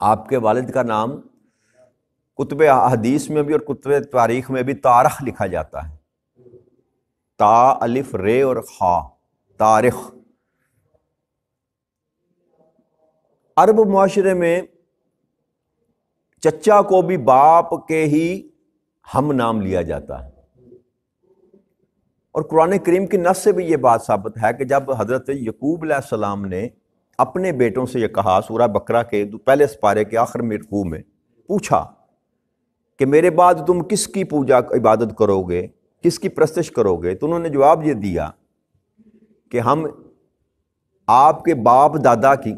آپ کے والد کا نام کتب حدیث میں بھی اور کتب تاریخ میں بھی تارخ لکھا جاتا ہے، تا الف رے اور خا، تارخ۔ عرب معاشرے میں چچا کو بھی باپ کے ہی ہم نام لیا جاتا ہے، اور قرآن کریم کی نص سے بھی یہ بات ثابت ہے کہ جب حضرت یعقوب علیہ السلام نے اپنے بیٹوں سے یہ کہا، سورہ بقرہ کے پہلے سپارے کے آخر میں رکوع میں پوچھا کہ میرے بعد تم کس کی پوجا عبادت کرو گے، کس کی پرستش کرو گے، تو انہوں نے جواب یہ دیا کہ ہم آپ کے باپ دادا کی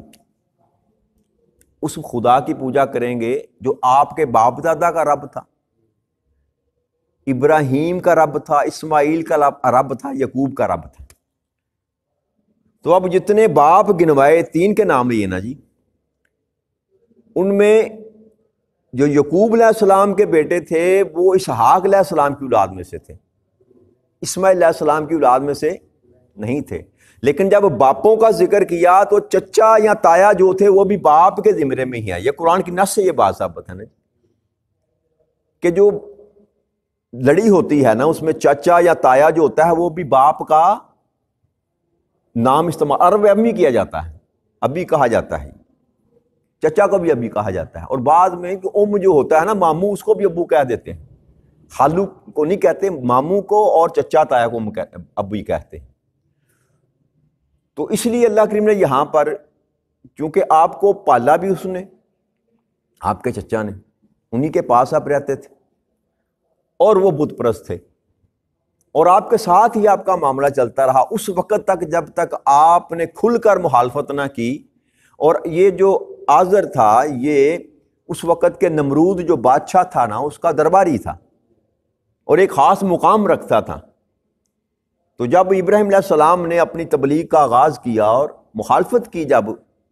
اس خدا کی پوجا کریں گے جو آپ کے باپ دادا کا رب تھا، ابراہیم کا رب تھا، اسماعیل کا رب تھا، یعقوب کا رب تھا۔ تو اب جتنے باپ گنوائے 3 کے نام لیے نا جی، ان میں جو یعقوب علیہ السلام کے بیٹے تھے وہ اسحاق علیہ السلام کی اولاد میں سے تھے، اسماعیل علیہ السلام کی اولاد میں سے نہیں تھے۔ لیکن جب باپوں کا ذکر کیا تو چچا یا تایا جو تھے وہ بھی باپ کے زمرے میں ہی آئے۔ یہ قرآن کی نص سے یہ بات ثابت ہے نا کہ جو لڑی ہوتی ہے نا اس میں چچا یا تایا جو ہوتا ہے وہ بھی باپ کا نام استعمال، عرب امی کیا جاتا ہے، ابھی کہا جاتا ہے، چچا کو بھی ابھی کہا جاتا ہے۔ اور بعد میں ام جو ہوتا ہے نا ماموں، اس کو بھی ابو کہہ دیتے ہیں، خالو کو نہیں کہتے، ماموں کو اور چچا تایا کو ابھی کہتے ہیں۔ تو اس لیے اللہ کریم نے یہاں پر، کیونکہ آپ کو پالا بھی اس نے، آپ کے چچا نے، انہی کے پاس آپ رہتے تھے اور وہ بت پرست تھے، اور آپ کے ساتھ ہی آپ کا معاملہ چلتا رہا اس وقت تک جب تک آپ نے کھل کر مخالفت نہ کی۔ اور یہ جو آزر تھا یہ اس وقت کے نمرود جو بادشاہ تھا نا اس کا درباری تھا اور ایک خاص مقام رکھتا تھا۔ تو جب ابراہیم علیہ السلام نے اپنی تبلیغ کا آغاز کیا اور مخالفت کی جب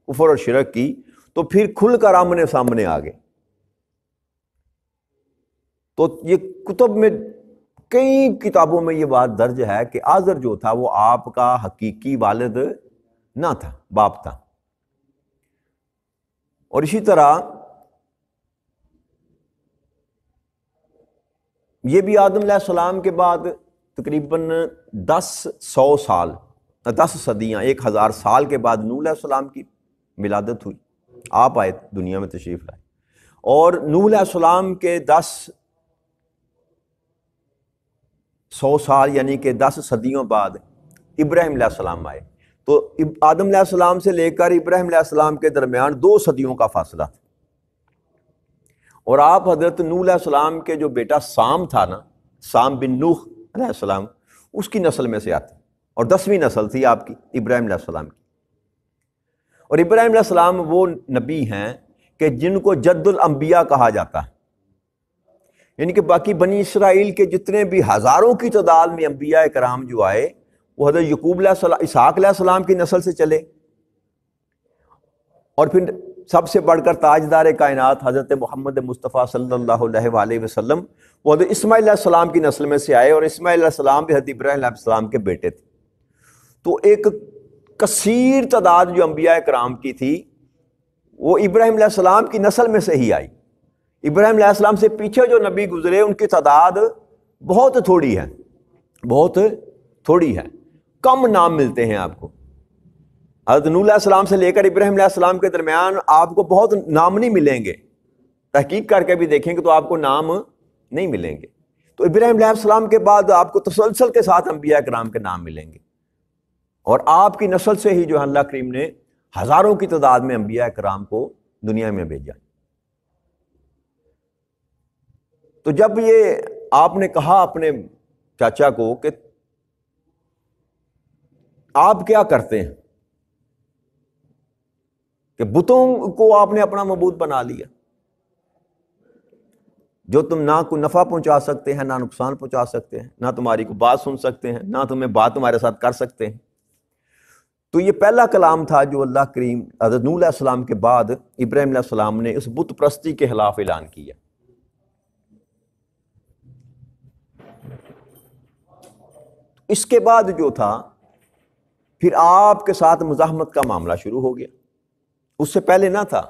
کفر اور شرک کی، تو پھر کھل کر آمنے سامنے آ گئے۔ تو یہ کتب میں کئی کتابوں میں یہ بات درج ہے کہ آزر جو تھا وہ آپ کا حقیقی والد نہ تھا، باپ تھا۔ اور اسی طرح یہ بھی آدم علیہ السلام کے بعد تقریباً 1000 سال، 10 صدیاں، 1000 سال کے بعد نوح علیہ السلام کی ولادت ہوئی، آپ آئے دنیا میں تشریف لائے۔ اور نوح علیہ السلام کے 100 سال یعنی کہ 10 صدیوں بعد ابراہیم علیہ السلام آئے۔ تو آدم علیہ السلام سے لے کر ابراہیم علیہ السلام کے درمیان 2 صدیوں کا فاصلہ تھا، اور آپ حضرت نوح علیہ السلام کے جو بیٹا سام تھا نا، سام بن نوح علیہ السلام، اس کی نسل میں سے آتے، اور 10ویں نسل تھی آپ کی ابراہیم علیہ السلام کی۔ اور ابراہیم علیہ السلام وہ نبی ہیں کہ جن کو جد الانبیاء کہا جاتا ہے، یعنی کہ باقی بنی اسرائیل کے جتنے بھی ہزاروں کی تعداد میں انبیاء کرام جو آئے وہ حضرت یعقوب علیہ السلام، اسحاق علیہ السلام کی نسل سے چلے، اور پھر سب سے بڑھ کر تاجدار کائنات حضرت محمد مصطفیٰ صلی اللہ علیہ وآلہ وسلم وہ حضرت اسماعیل علیہ السلام کی نسل میں سے آئے، اور اسماعیل علیہ السلام بھی حضرت ابراہیم علیہ السلام کے بیٹے تھے۔ تو ایک کثیر تعداد جو انبیاء کرام کی تھی وہ ابراہیم علیہ السلام کی نسل میں سے ہی آئی۔ ابراہیم علیہ السلام سے پیچھے جو نبی گزرے ان کی تعداد بہت تھوڑی ہے، بہت تھوڑی ہے، کم نام ملتے ہیں آپ کو۔ حضرت نوح علیہ السلام سے لے کر ابراہیم علیہ السلام کے درمیان آپ کو بہت نام نہیں ملیں گے، تحقیق کر کے بھی دیکھیں گے تو آپ کو نام نہیں ملیں گے۔ تو ابراہیم علیہ السلام کے بعد آپ کو تسلسل کے ساتھ انبیاء کرام کے نام ملیں گے، اور آپ کی نسل سے ہی جو اللہ کریم نے ہزاروں کی تعداد میں انبیاء کرام کو دنیا میں بھیجا۔ تو جب یہ آپ نے کہا اپنے چاچا کو کہ آپ کیا کرتے ہیں، کہ بتوں کو آپ نے اپنا معبود بنا لیا، جو تم نہ کوئی نفع پہنچا سکتے ہیں، نہ نقصان پہنچا سکتے ہیں، نہ تمہاری کو بات سن سکتے ہیں، نہ تمہیں بات تمہارے ساتھ کر سکتے ہیں۔ تو یہ پہلا کلام تھا جو اللہ کریم حضرت نوح علیہ السلام کے بعد ابراہیم علیہ السلام نے اس بت پرستی کے خلاف اعلان کیا۔ اس کے بعد جو تھا پھر آپ کے ساتھ مزاحمت کا معاملہ شروع ہو گیا، اس سے پہلے نہ تھا۔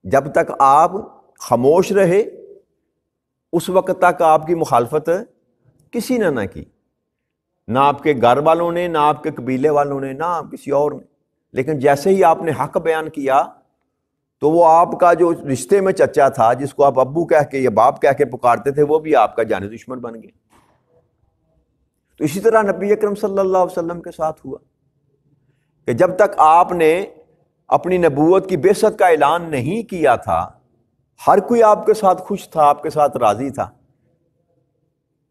جب تک آپ خاموش رہے اس وقت تک آپ کی مخالفت کسی نے نہ کی، نہ آپ کے گھر والوں نے، نہ آپ کے قبیلے والوں نے، نہ کسی اور نے۔ لیکن جیسے ہی آپ نے حق بیان کیا تو وہ آپ کا جو رشتے میں چچا تھا، جس کو آپ ابو کہہ کے یا باپ کہہ کے پکارتے تھے، وہ بھی آپ کا جانی دشمن بن گیا۔ تو اسی طرح نبی اکرم صلی اللہ علیہ وسلم کے ساتھ ہوا کہ جب تک آپ نے اپنی نبوت کی بعثت کا اعلان نہیں کیا تھا، ہر کوئی آپ کے ساتھ خوش تھا، آپ کے ساتھ راضی تھا۔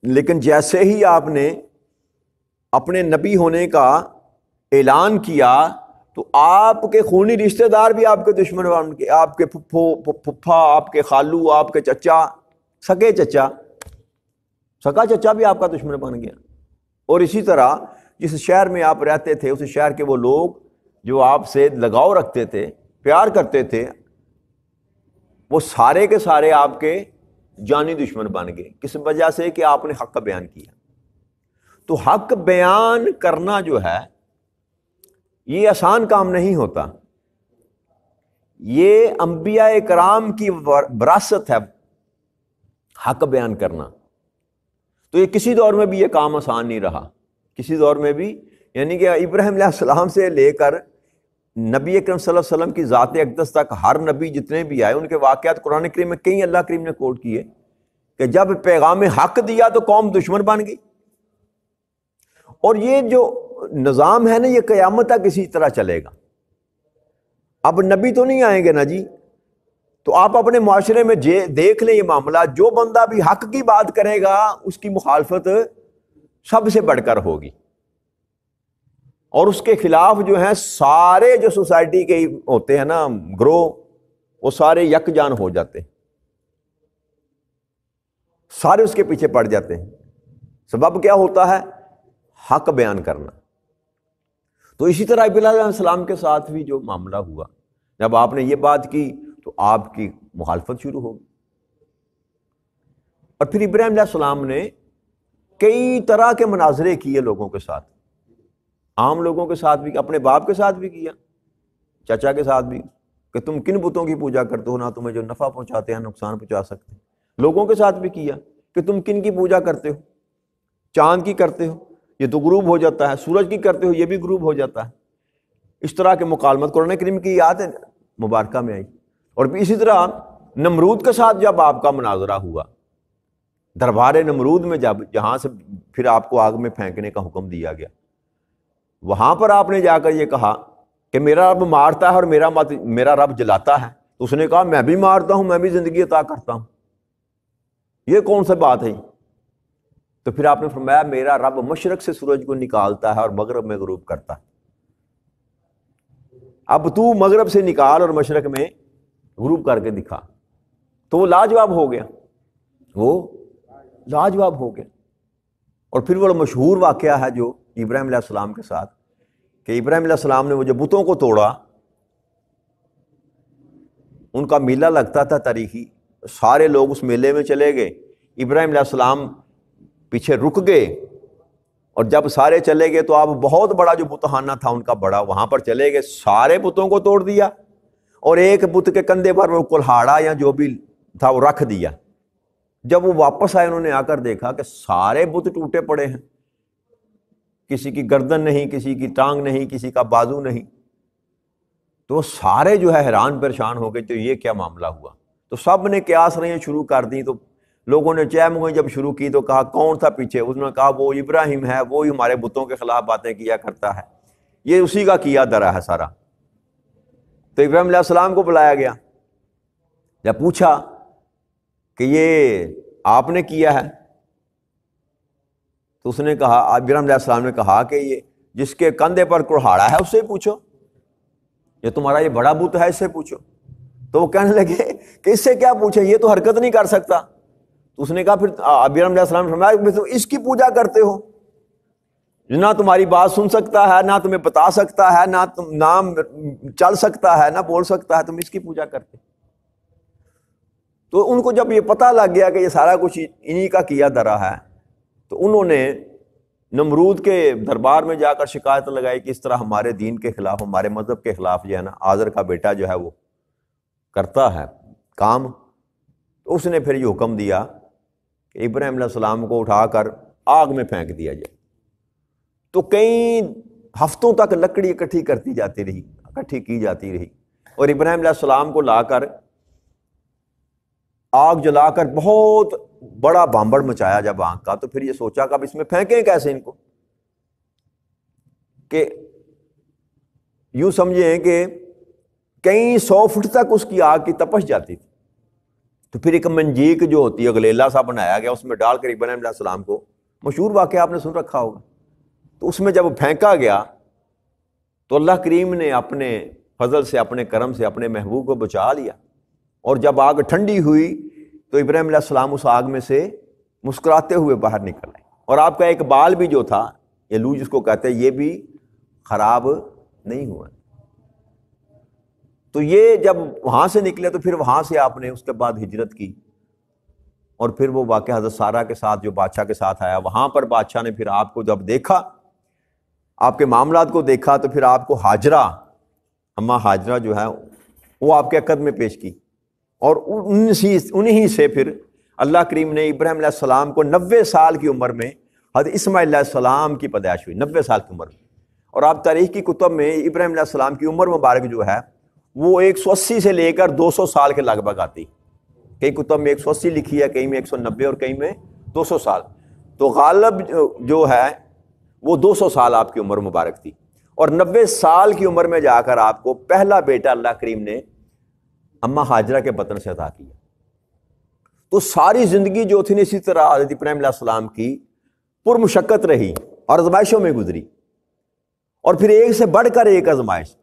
لیکن جیسے ہی آپ نے اپنے نبی ہونے کا اعلان کیا تو آپ کے خونی رشتہ دار بھی آپ کے دشمن بن گئے، آپ کے پھپھو پھپھا، آپ کے خالو، آپ کے چچا، سکے چچا، سکا چچا بھی آپ کا دشمن بن گیا۔ اور اسی طرح جس شہر میں آپ رہتے تھے، اس شہر کے وہ لوگ جو آپ سے لگاؤ رکھتے تھے، پیار کرتے تھے، وہ سارے کے سارے آپ کے جانی دشمن بن گئے۔ کس وجہ سے؟ کہ آپ نے حق بیان کیا۔ تو حق بیان کرنا جو ہے یہ آسان کام نہیں ہوتا، یہ انبیاء کرام کی وراثت ہے حق بیان کرنا۔ تو یہ کسی دور میں بھی یہ کام آسان نہیں رہا، کسی دور میں بھی، یعنی کہ ابراہیم علیہ السلام سے لے کر نبی اکرم صلی اللہ علیہ وسلم کی ذات اقدس تک ہر نبی جتنے بھی آئے ان کے واقعات قرآن کریم میں کئی اللہ کریم نے کوٹ کیے کہ جب پیغام حق دیا تو قوم دشمن بن گئی۔ اور یہ جو نظام ہے نا، یہ قیامت تک اسی طرح چلے گا۔ اب نبی تو نہیں آئیں گے نا جی، تو آپ اپنے معاشرے میں دیکھ لیں یہ معاملہ، جو بندہ بھی حق کی بات کرے گا اس کی مخالفت سب سے بڑھ کر ہوگی، اور اس کے خلاف جو ہیں سارے جو سوسائٹی کے ہوتے ہیں نا گروہ، وہ سارے یکجان ہو جاتے ہیں، سارے اس کے پیچھے پڑ جاتے ہیں۔ سبب کیا ہوتا ہے؟ حق بیان کرنا۔ تو اسی طرح ابراہیم علیہ السلام کے ساتھ بھی جو معاملہ ہوا، جب آپ نے یہ بات کی تو آپ کی مخالفت شروع ہوگی۔ اور پھر ابراہیم علیہ السلام نے کئی طرح کے مناظرے کیے لوگوں کے ساتھ، عام لوگوں کے ساتھ بھی، اپنے باپ کے ساتھ بھی کیا، چچا کے ساتھ بھی، کہ تم کن بتوں کی پوجا کرتے ہو، نہ تمہیں جو نفع پہنچاتے ہیں نقصان پہنچا سکتے ہیں۔ لوگوں کے ساتھ بھی کیا کہ تم کن کی پوجا کرتے ہو، چاند کی کرتے ہو، یہ تو غروب ہو جاتا ہے، سورج کی کرتے ہو، یہ بھی غروب ہو جاتا ہے۔ اس طرح کے مکالمت قرآن کریم کی آیت مبارکہ میں آئی۔ اور بھی اسی طرح نمرود کے ساتھ جب آپ کا مناظرہ ہوا، دربار نمرود میں جہاں سے پھر آپ کو آگ میں پھینکنے کا حکم دیا گیا، وہاں پر آپ نے جا کر یہ کہا کہ میرا رب مارتا ہے اور میرا رب جلاتا ہے، تو اس نے کہا میں بھی مارتا ہوں، میں بھی زندگی عطا کرتا ہوں، یہ کون سی بات ہے؟ تو پھر آپ نے فرمایا میرا رب مشرق سے سورج کو نکالتا ہے اور مغرب میں غروب کرتا ہے، اب تو مغرب سے نکال اور مشرق میں غروب کر کے دکھا۔ تو وہ لاجواب ہو گیا، وہ لاجواب ہو گیا۔ اور پھر وہ مشہور واقعہ ہے جو ابراہیم علیہ السلام کے ساتھ، کہ ابراہیم علیہ السلام نے وہ جو بتوں کو توڑا، ان کا میلہ لگتا تھا تاریخی، سارے لوگ اس میلے میں چلے گئے، ابراہیم علیہ السلام پیچھے رک گئے، اور جب سارے چلے گئے تو آپ بہت بڑا جو بتخانہ تھا ان کا بڑا، وہاں پر چلے گئے، سارے بتوں کو توڑ دیا، اور ایک بت کے کندھے پر وہ کلہاڑا یا جو بھی تھا وہ رکھ دیا۔ جب وہ واپس آئے انہوں نے آ کر دیکھا کہ سارے بت ٹوٹے پڑے ہیں، کسی کی گردن نہیں، کسی کی ٹانگ نہیں، کسی کا بازو نہیں، تو سارے جو ہے حیران پریشان ہو گئے تو یہ کیا معاملہ ہوا۔ تو سب نے قیاس رہیں شروع کر دی، تو لوگوں نے چہ مغیں جب شروع کی تو کہا کون تھا پیچھے؟ اس نے کہا وہ ابراہیم ہے، وہی ہمارے بتوں کے خلاف باتیں کیا کرتا ہے، یہ اسی کا کیا درا ہے سارا۔ تو ابراہیم علیہ السلام کو بلایا گیا، جب پوچھا کہ یہ آپ نے کیا ہے، تو اس نے کہا، ابراہیم علیہ السلام نے کہا کہ یہ جس کے کندھے پر کلہاڑا ہے اس سے پوچھو، یہ تمہارا یہ بڑا بت ہے اس سے پوچھو۔ تو وہ کہنے لگے کہ اس سے کیا پوچھے، یہ تو حرکت نہیں کر سکتا۔ تو اس نے کہا، پھر ابراہیم علیہ السلام نے فرمایا تم اس کی پوجا کرتے ہو، نہ تمہاری بات سن سکتا ہے، نہ تمہیں بتا سکتا ہے، نہ چل سکتا ہے، نہ بول سکتا ہے، تم اس کی پوجا کرتے۔ تو ان کو جب یہ پتہ لگ گیا کہ یہ سارا کچھ انہی کا کیا درا ہے، تو انہوں نے نمرود کے دربار میں جا کر شکایت لگائی کہ اس طرح ہمارے دین کے خلاف، ہمارے مذہب کے خلاف جو ہے نا، آزر کا بیٹا جو ہے وہ کرتا ہے کام، تو اس نے پھر یہ حکم دیا کہ ابراہیم علیہ السلام کو اٹھا کر آگ میں پھینک دیا جائے۔ تو کئی ہفتوں تک لکڑی اکٹھی کرتی جاتی رہی، اکٹھی کی جاتی رہی، اور ابراہیم علیہ السلام کو لا کر آگ جلا کر بہت بڑا بھانبڑ مچایا جب آگ کا، تو پھر یہ سوچا کہ اب اس میں پھینکیں کیسے ان کو، کہ یوں سمجھیں کہ کئی 100 فٹ تک اس کی آگ کی تپش جاتی تھی۔ تو پھر ایک منجیک جو ہوتی ہے گلیلا سا بنایا گیا، اس میں ڈال کر ابراہیم علیہ السلام کو، مشہور واقعہ آپ نے سن رکھا ہوگا، تو اس میں جب پھینکا گیا تو اللہ کریم نے اپنے فضل سے، اپنے کرم سے اپنے محبوب کو بچا لیا، اور جب آگ ٹھنڈی ہوئی تو ابراہیم علیہ السلام اس آگ میں سے مسکراتے ہوئے باہر نکل آئے، اور آپ کا ایک بال بھی جو تھا، یہ لو جس کو کہتے ہیں، یہ بھی خراب نہیں ہوا۔ تو یہ جب وہاں سے نکلے تو پھر وہاں سے آپ نے اس کے بعد ہجرت کی، اور پھر وہ واقعہ حضرت سارہ کے ساتھ جو بادشاہ کے ساتھ آیا، وہاں پر بادشاہ نے پھر آپ کو جب دیکھا، آپ کے معاملات کو دیکھا، تو پھر آپ کو ہاجرہ، اماں ہاجرہ جو ہے وہ آپ کے عقد میں پیش کی، اور انہی سے پھر اللہ کریم نے ابراہیم علیہ السلام کو 90 سال کی عمر میں حضرت اسماعیل علیہ السلام کی پیدائش ہوئی، 90 سال کی عمر میں۔ اور آپ تاریخ کی کتب میں ابراہیم علیہ السلام کی عمر مبارک جو ہے وہ 180 سے لے کر 200 سال کے لگ بھگ آتی، کئی کتب میں 180 لکھی ہے، کئی میں 190 اور کئی میں 200 سال، تو غالب جو ہے وہ 200 سال آپ کی عمر مبارک تھی، اور 90 سال کی عمر میں جا کر آپ کو پہلا بیٹا اللہ کریم نے اماں ہاجرہ کے بطن سے عطا کیا۔ تو ساری زندگی جو تھی اسی طرح حضرت ابراہیم علیہ السلام کی پرمشقت رہی اور آزمائشوں میں گزری، اور پھر ایک سے بڑھ کر ایک آزمائش۔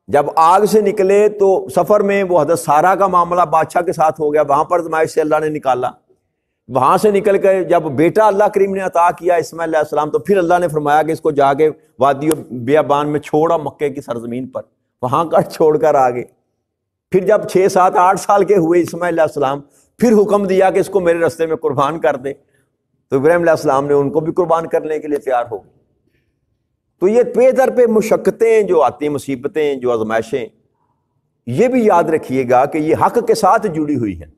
جب آگ سے نکلے تو سفر میں وہ حضرت سارہ کا معاملہ بادشاہ کے ساتھ ہو گیا، وہاں پر آزمائش سے اللہ نے نکالا۔ وہاں سے نکل کے جب بیٹا اللہ کریم نے عطا کیا اسماعیل علیہ السلام، تو پھر اللہ نے فرمایا کہ اس کو جا کے وادی بیابان میں چھوڑا، مکے کی سرزمین پر، وہاں کا چھوڑ کر آگے۔ پھر جب 6 7 8 سال کے ہوئے اسماعیل علیہ السلام، پھر حکم دیا کہ اس کو میرے راستے میں قربان کر دے، تو ابراہیم علیہ السلام نے ان کو بھی قربان کرنے کے لیے تیار ہو گئے۔ تو یہ پے در پہ مشقتیں جو آتی ہیں، مصیبتیں جو آزمائشیں، یہ بھی یاد رکھیے گا کہ یہ حق کے ساتھ جڑی ہوئی ہیں۔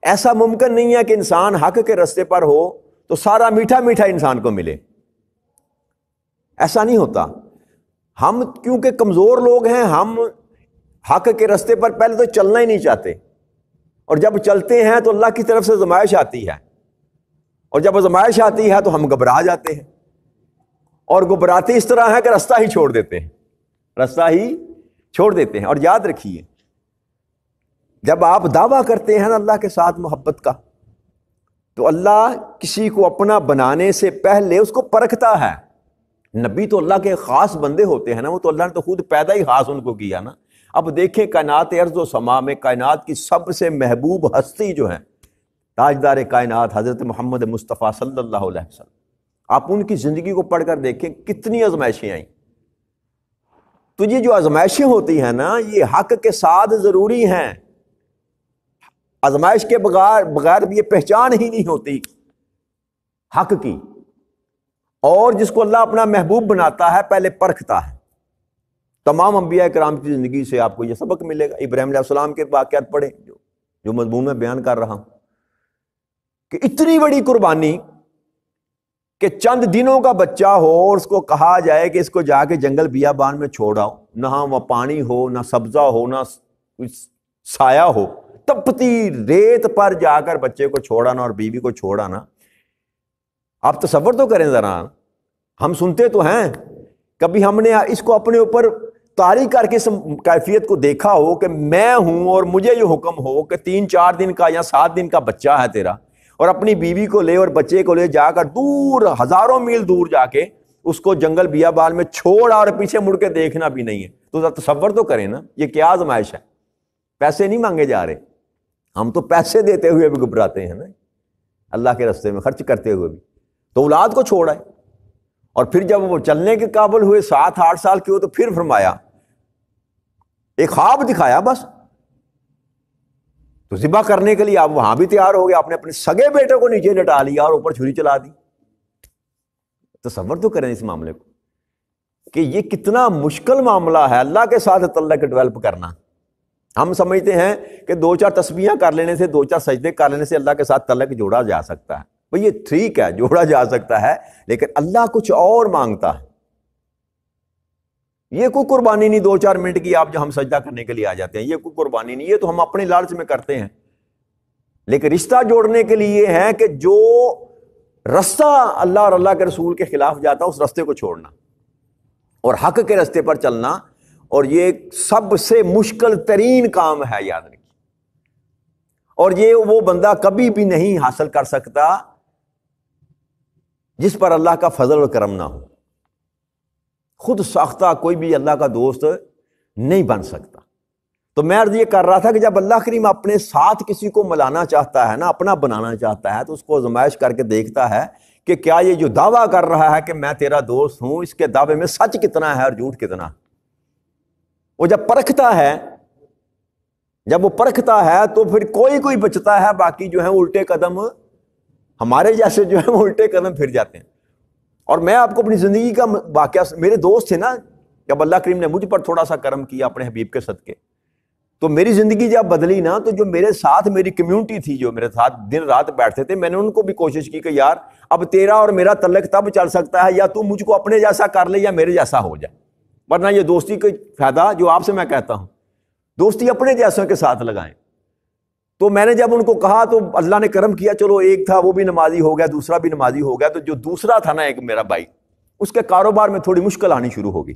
ایسا ممکن نہیں ہے کہ انسان حق کے راستے پر ہو تو سارا میٹھا میٹھا انسان کو ملے، ایسا نہیں ہوتا۔ ہم کیونکہ کمزور لوگ ہیں، ہم حق کے راستے پر پہلے تو چلنا ہی نہیں چاہتے، اور جب چلتے ہیں تو اللہ کی طرف سے آزمائش آتی ہے، اور جب آزمائش آتی ہے تو ہم گھبرا جاتے ہیں، اور گھبراتے اس طرح ہے کہ راستہ ہی چھوڑ دیتے ہیں، راستہ ہی چھوڑ دیتے ہیں۔ اور یاد رکھیے، جب آپ دعویٰ کرتے ہیں نا اللہ کے ساتھ محبت کا، تو اللہ کسی کو اپنا بنانے سے پہلے اس کو پرکھتا ہے۔ نبی تو اللہ کے خاص بندے ہوتے ہیں نا، وہ تو اللہ نے تو خود پیدا ہی خاص ان کو کیا نا۔ اب دیکھیں کائنات ارض و سما میں کائنات کی سب سے محبوب ہستی جو ہے تاجدار کائنات حضرت محمد مصطفیٰ صلی اللہ علیہ وسلم، آپ ان کی زندگی کو پڑھ کر دیکھیں کتنی آزمائشیں آئیں۔ تو یہ جو آزمائشیں ہوتی ہیں نا، یہ حق کے ساتھ ضروری ہیں، آزمائش کے بغیر بھی یہ پہچان ہی نہیں ہوتی حق کی۔ اور جس کو اللہ اپنا محبوب بناتا ہے پہلے پرکھتا ہے۔ تمام انبیاء کرام کی زندگی سے آپ کو یہ سبق ملے گا۔ ابراہیم علیہ السلام کے واقعات پڑھیں جو مضمون میں بیان کر رہا ہوں، کہ اتنی بڑی قربانی کہ چند دنوں کا بچہ ہو اور اس کو کہا جائے کہ اس کو جا کے جنگل بیابان میں چھوڑاؤ، نہ وہاں پانی ہو، نہ سبزہ ہو، نہ سایہ ہو، تپتی ریت پر جا کر بچے کو چھوڑانا اور بیوی کو چھوڑانا۔ آپ تصور تو کریں ذرا، ہم سنتے تو ہیں، کبھی ہم نے اس کو اپنے اوپر طاری کر کے اس کیفیت کو دیکھا ہو کہ میں ہوں اور مجھے یہ حکم ہو کہ 3 4 دن کا یا 7 دن کا بچہ ہے تیرا، اور اپنی بیوی کو لے اور بچے کو لے جا کر دور، ہزاروں میل دور جا کے اس کو جنگل بیابان میں چھوڑا اور پیچھے مڑ کے دیکھنا بھی نہیں ہے۔ تو ذرا تصور تو کریں نا، یہ کیا آزمائش ہے۔ پیسے نہیں مانگے جا رہے، ہم تو پیسے دیتے ہوئے بھی گھبراتے ہیں نا، اللہ کے راستے میں خرچ کرتے ہوئے بھی۔ تو اولاد کو چھوڑا ہے، اور پھر جب وہ چلنے کے قابل ہوئے 7 8 سال کے ہوئے، تو پھر فرمایا، ایک خواب دکھایا بس، تو ذبح کرنے کے لیے آپ وہاں بھی تیار ہو گئے، آپ نے اپنے سگے بیٹے کو نیچے لٹا لیا اور اوپر چھری چلا دی۔ تصور تو کریں اس معاملے کو کہ یہ کتنا مشکل معاملہ ہے اللہ کے ساتھ تعلق ڈیولپ کرنا۔ ہم سمجھتے ہیں کہ 2-4 تسبیحاں کر لینے سے، 2-4 سجدے کر لینے سے اللہ کے ساتھ تعلق جوڑا جا سکتا ہے. بھئی یہ ٹھیک ہے، جوڑا جا سکتا ہے، لیکن اللہ کچھ اور مانگتا ہے. یہ کوئی قربانی نہیں 2-4 منٹ کی آپ جو ہم سجدہ کرنے کے لیے آ جاتے ہیں، یہ کوئی قربانی نہیں، یہ تو ہم اپنے لالچ میں کرتے ہیں. لیکن رشتہ جوڑنے کے لیے یہ ہے کہ جو رستہ اللہ اور اللہ کے رسول کے خلاف جاتا اس رستے کو چھوڑنا اور حق کے رستے پر چلنا. اور یہ سب سے مشکل ترین کام ہے، یاد رکھیے. اور یہ وہ بندہ کبھی بھی نہیں حاصل کر سکتا جس پر اللہ کا فضل و کرم نہ ہو. خود ساختہ کوئی بھی اللہ کا دوست نہیں بن سکتا. تو میں عرض یہ کر رہا تھا کہ جب اللہ کریم اپنے ساتھ کسی کو ملانا چاہتا ہے نا، اپنا بنانا چاہتا ہے، تو اس کو آزمائش کر کے دیکھتا ہے کہ کیا یہ جو دعویٰ کر رہا ہے کہ میں تیرا دوست ہوں، اس کے دعوے میں سچ کتنا ہے اور جھوٹ کتنا. وہ جب پرکھتا ہے، جب وہ پرکھتا ہے تو پھر کوئی بچتا ہے، باقی جو ہیں الٹے قدم، ہمارے جیسے جو ہیں وہ الٹے قدم پھر جاتے ہیں. اور میں آپ کو اپنی زندگی کا واقعہ، میرے دوست تھے نا، جب اللہ کریم نے مجھ پر تھوڑا سا کرم کیا اپنے حبیب کے صدقے، تو میری زندگی جب بدلی نا، تو جو میرے ساتھ میری کمیونٹی تھی، جو میرے ساتھ دن رات بیٹھتے تھے، میں نے ان کو بھی کوشش کی کہ یار اب تیرا اور میرا تعلق تب چل سکتا ہے یا تو مجھ کو اپنے جیسا کر لے یا میرے جیسا ہو جائے، ورنہ یہ دوستی کا فائدہ جو آپ سے میں کہتا ہوں، دوستی اپنے جیسوں کے ساتھ لگائیں. تو میں نے جب ان کو کہا تو اللہ نے کرم کیا، چلو ایک تھا وہ بھی نمازی ہو گیا، دوسرا بھی نمازی ہو گیا. تو جو دوسرا تھا نا ایک میرا بھائی، اس کے کاروبار میں تھوڑی مشکل آنی شروع ہو گئی.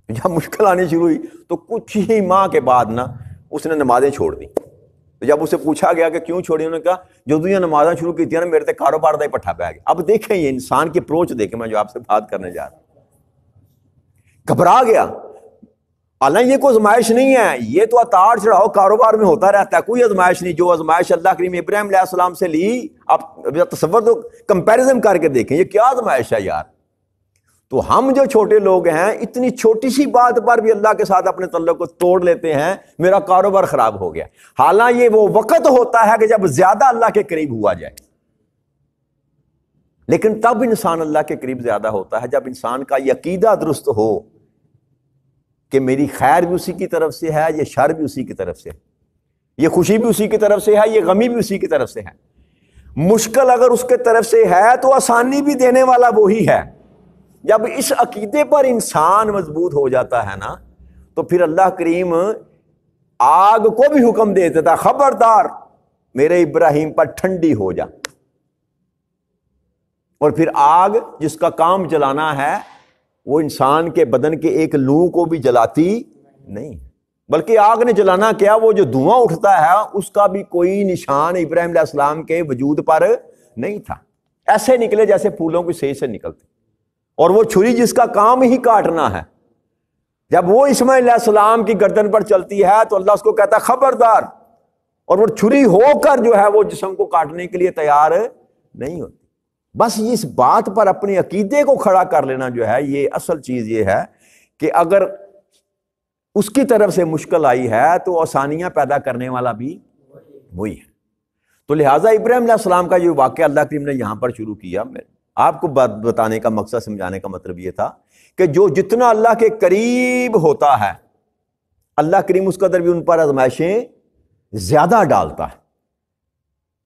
جب مشکل آنی شروع ہوئی تو کچھ ہی ماہ کے بعد نا اس نے نمازیں چھوڑ دی. تو جب اسے پوچھا گیا کہ کیوں چھوڑی، انہوں نے کہا جو دنیا نمازیں شروع کی تھی نا، میرے تے کاروبار دا ہی پٹھا پہ گیا. اب دیکھیں یہ انسان کی اپروچ دیکھیں، میں جو آپ سے بات کرنے جا رہا ہوں. گھبرا گیا. حالانکہ یہ کوئی آزمائش نہیں ہے، یہ تو اتار چڑھاؤ کاروبار میں ہوتا رہتا ہے، کوئی آزمائش نہیں. جو آزمائش اللہ کریم ابراہیم علیہ السلام سے لی، آپ تصور تو کمپیریزن کر کے دیکھیں یہ کیا آزمائش ہے یار. تو ہم جو چھوٹے لوگ ہیں، اتنی چھوٹی سی بات پر بھی اللہ کے ساتھ اپنے تعلق کو توڑ لیتے ہیں. میرا کاروبار خراب ہو گیا. حالانکہ یہ وہ وقت ہوتا ہے کہ جب زیادہ اللہ کے قریب ہوا جائے، لیکن تب انسان اللہ کے قریب زیادہ ہوتا ہے جب انسان کا یہ عقیدہ درست ہو کہ میری خیر بھی اسی کی طرف سے ہے، یہ شر بھی اسی کی طرف سے ہے، یہ خوشی بھی اسی کی طرف سے ہے، یہ غمی بھی اسی کی طرف سے ہے. مشکل اگر اس کے طرف سے ہے تو آسانی بھی دینے والا وہی ہے. جب اس عقیدے پر انسان مضبوط ہو جاتا ہے نا، تو پھر اللہ کریم آگ کو بھی حکم دے دیتا، خبردار میرے ابراہیم پر ٹھنڈی ہو جا. اور پھر آگ جس کا کام جلانا ہے، وہ انسان کے بدن کے ایک لو کو بھی جلاتی نہیں، بلکہ آگ نے جلانا کیا، وہ جو دھواں اٹھتا ہے اس کا بھی کوئی نشان ابراہیم علیہ السلام کے وجود پر نہیں تھا. ایسے نکلے جیسے پھولوں کی سیج سے نکلتے. اور وہ چھری جس کا کام ہی کاٹنا ہے، جب وہ اسماعیل علیہ السلام کی گردن پر چلتی ہے تو اللہ اس کو کہتا ہے خبردار. اور وہ چھری ہو کر جو ہے وہ جسم کو کاٹنے کے لیے تیار نہیں ہوتی. بس اس بات پر اپنے عقیدے کو کھڑا کر لینا جو ہے، یہ اصل چیز یہ ہے کہ اگر اس کی طرف سے مشکل آئی ہے تو آسانیاں پیدا کرنے والا بھی وہی ہے. تو لہٰذا ابراہیم علیہ السلام کا جو واقعہ اللہ کریم نے یہاں پر شروع کیا، آپ کو بات بتانے کا مقصد، سمجھانے کا مطلب یہ تھا کہ جو جتنا اللہ کے قریب ہوتا ہے، اللہ کریم اس قدر بھی ان پر آزمائشیں زیادہ ڈالتا ہے.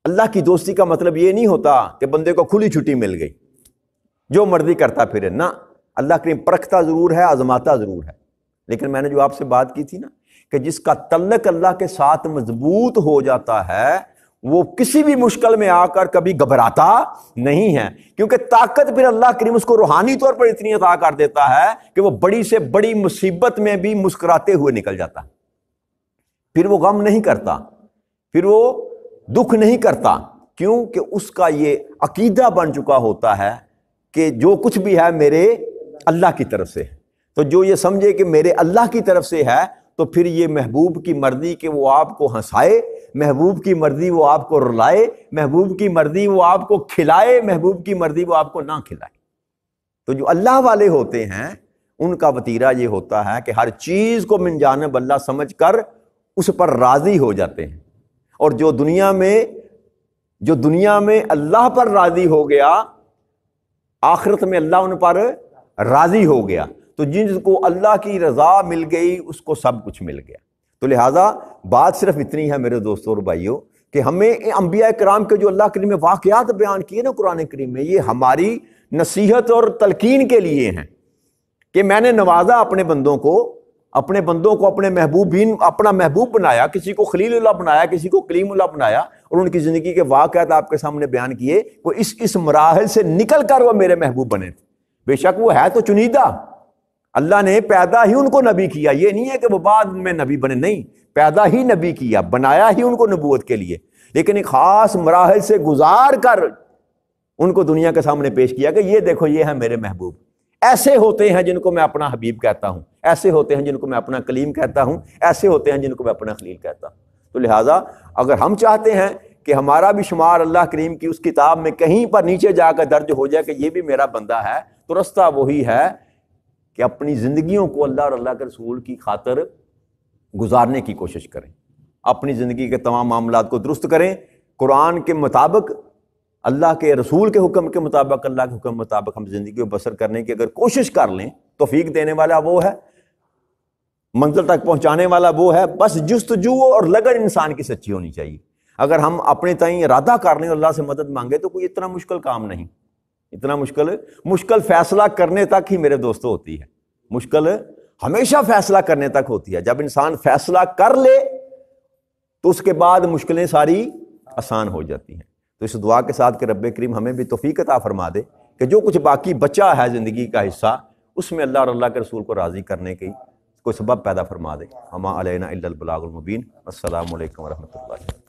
اللہ کی دوستی کا مطلب یہ نہیں ہوتا کہ بندے کو کھلی چھٹی مل گئی جو مرضی کرتا پھرے، نہ. اللہ کریم پرکھتا ضرور ہے، آزماتا ضرور ہے. لیکن میں نے جو آپ سے بات کی تھی نا کہ جس کا تعلق اللہ کے ساتھ مضبوط ہو جاتا ہے، وہ کسی بھی مشکل میں آ کر کبھی گھبراتا نہیں ہے، کیونکہ طاقت پھر اللہ کریم اس کو روحانی طور پر اتنی عطا کر دیتا ہے کہ وہ بڑی سے بڑی مصیبت میں بھی مسکراتے ہوئے نکل جاتا. پھر وہ غم نہیں کرتا، پھر وہ دکھ نہیں کرتا. کیوں کہ اس کا یہ عقیدہ بن چکا ہوتا ہے کہ جو کچھ بھی ہے میرے اللہ کی طرف سے. تو جو یہ سمجھے کہ میرے اللہ کی طرف سے ہے، تو پھر یہ محبوب کی مرضی کہ وہ آپ کو ہنسائے، محبوب کی مرضی وہ آپ کو رلائے، محبوب کی مرضی وہ آپ کو کھلائے، محبوب کی مرضی وہ آپ کو نہ کھلائے. تو جو اللہ والے ہوتے ہیں ان کا وتیرہ یہ ہوتا ہے کہ ہر چیز کو من جانب اللہ سمجھ کر اس پر راضی ہو جاتے ہیں. اور جو دنیا میں اللہ پر راضی ہو گیا، آخرت میں اللہ ان پر راضی ہو گیا. تو جن کو اللہ کی رضا مل گئی اس کو سب کچھ مل گیا. تو لہٰذا بات صرف اتنی ہے میرے دوستوں اور بھائیوں کہ ہمیں انبیاء کرام کے جو اللہ کریم نے واقعات بیان کیے نا قرآن کریم میں، یہ ہماری نصیحت اور تلقین کے لیے ہیں کہ میں نے نوازا اپنے بندوں کو اپنے محبوبین، اپنا محبوب بنایا، کسی کو خلیل اللہ بنایا، کسی کو کلیم اللہ بنایا، اور ان کی زندگی کے واقعات آپ کے سامنے بیان کیے، وہ اس مراحل سے نکل کر وہ میرے محبوب بنے تھے۔ بے شک وہ ہے تو چنیدہ، اللہ نے پیدا ہی ان کو نبی کیا، یہ نہیں ہے کہ وہ بعد میں نبی بنے، نہیں، پیدا ہی نبی کیا، بنایا ہی ان کو نبوت کے لیے، لیکن ایک خاص مراحل سے گزار کر ان کو دنیا کے سامنے پیش کیا کہ یہ دیکھو یہ ہے میرے محبوب۔ ایسے ہوتے ہیں جن کو میں اپنا حبیب کہتا ہوں، ایسے ہوتے ہیں جن کو میں اپنا کلیم کہتا ہوں، ایسے ہوتے ہیں جن کو میں اپنا خلیل کہتا ہوں۔ تو لہٰذا اگر ہم چاہتے ہیں کہ ہمارا بھی شمار اللہ کریم کی اس کتاب میں کہیں پر نیچے جا کر درج ہو جائے کہ یہ بھی میرا بندہ ہے، تو رستہ وہی ہے کہ اپنی زندگیوں کو اللہ اور اللہ کے رسول کی خاطر گزارنے کی کوشش کریں، اپنی زندگی کے تمام معاملات کو درست کریں، قرآن کے مطابق، اللہ کے رسول کے حکم کے مطابق، اللہ کے حکم کے مطابق ہم زندگی کو بسر کرنے کی اگر کوشش کر لیں، توفیق دینے والا وہ ہے، منزل تک پہنچانے والا وہ ہے، بس جستجو اور لگن انسان کی سچی ہونی چاہیے۔ اگر ہم اپنے تئیں ارادہ کر لیں، اللہ سے مدد مانگے، تو کوئی اتنا مشکل کام نہیں، اتنا مشکل فیصلہ کرنے تک ہی میرے دوستوں ہوتی ہے، مشکل ہمیشہ فیصلہ کرنے تک ہوتی ہے۔ جب انسان فیصلہ کر لے تو اس کے بعد مشکلیں ساری آسان ہو جاتی ہیں۔ تو اس دعا کے ساتھ کہ رب کریم ہمیں بھی توفیق عطا فرما دے کہ جو کچھ باقی بچا ہے زندگی کا حصہ، اس میں اللہ اور اللہ کے رسول کو راضی کرنے کی کوئی سبب پیدا فرما دے۔ وما علینا الا البلاغ المبین۔ السلام علیکم ورحمۃ اللہ۔